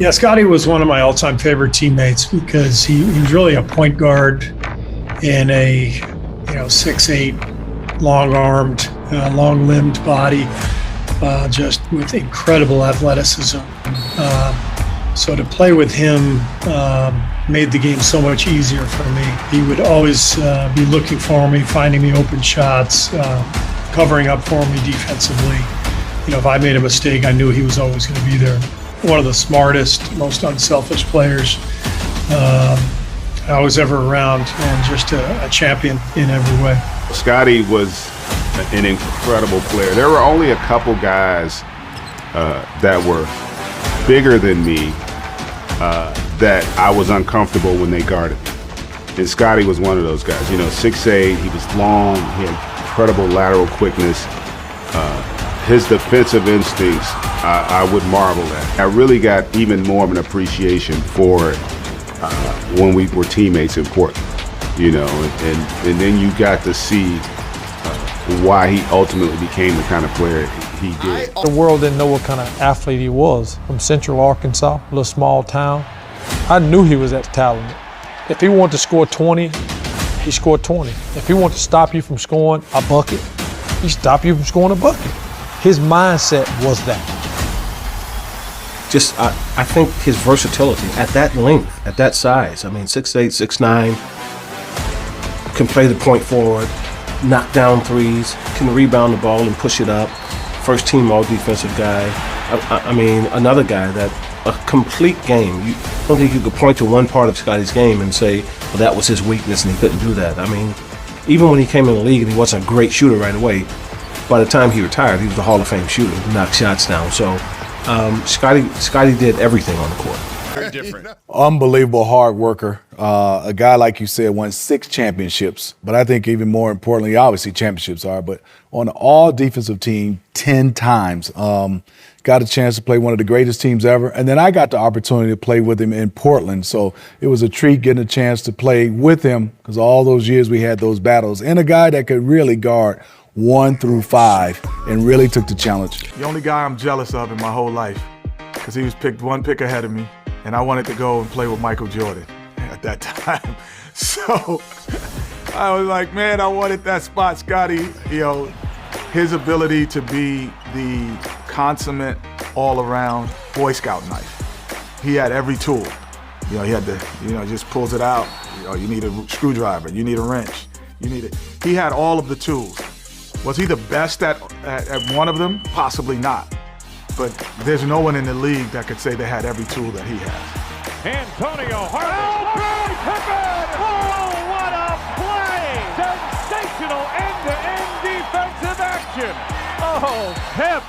Yeah, Scottie was one of my all-time favorite teammates because he was really a point guard in a 6'8", long-armed, long-limbed body, just with incredible athleticism. So to play with him made the game so much easier for me. He would always be looking for me, finding me open shots, covering up for me defensively. If I made a mistake, I knew he was always going to be there. One of the smartest, most unselfish players I was ever around, and just a champion in every way. Scottie was an incredible player. There were only a couple guys that were bigger than me that I was uncomfortable when they guarded me. And Scottie was one of those guys. 6'8", he was long, he had incredible lateral quickness. His defensive instincts, I would marvel at. I really got even more of an appreciation for it when we were teammates in Portland, and then you got to see why he ultimately became the kind of player he did. The world didn't know what kind of athlete he was. From Central Arkansas, a little small town. I knew he was that talented. If he wanted to score 20, he scored 20. If he wanted to stop you from scoring a bucket, he stopped you from scoring a bucket. His mindset was that. I think his versatility at that length, at that size. 6'8", 6'9", can play the point forward, knock down threes, can rebound the ball and push it up. First team all defensive guy. Another guy that a complete game. I don't think you could point to one part of Scottie's game and say, well, that was his weakness and he couldn't do that. Even when he came in the league and he wasn't a great shooter right away, by the time he retired, he was a Hall of Fame shooter. He knocked shots down. So Scottie did everything on the court. Very different. Unbelievable hard worker. A guy, like you said, won 6 championships. But I think even more importantly, obviously championships are, but on an all-defensive team 10 times. Got a chance to play one of the greatest teams ever. And then I got the opportunity to play with him in Portland. So it was a treat getting a chance to play with him because all those years we had those battles. And a guy that could really guard 1 through 5 and really took the challenge. The only guy I'm jealous of in my whole life, because he was picked 1 pick ahead of me, and I wanted to go and play with Michael Jordan at that time. So I was like, man, I wanted that spot. Scottie, his ability to be the consummate all-around Boy Scout knife. He had every tool. He had the, just pulls it out. You need a screwdriver, you need a wrench, he had all of the tools. Was he the best at one of them? Possibly not. But there's no one in the league that could say they had every tool that he has. Antonio Scottie Pippen! Oh, what a play! Sensational end-to-end defensive action! Oh, Pip!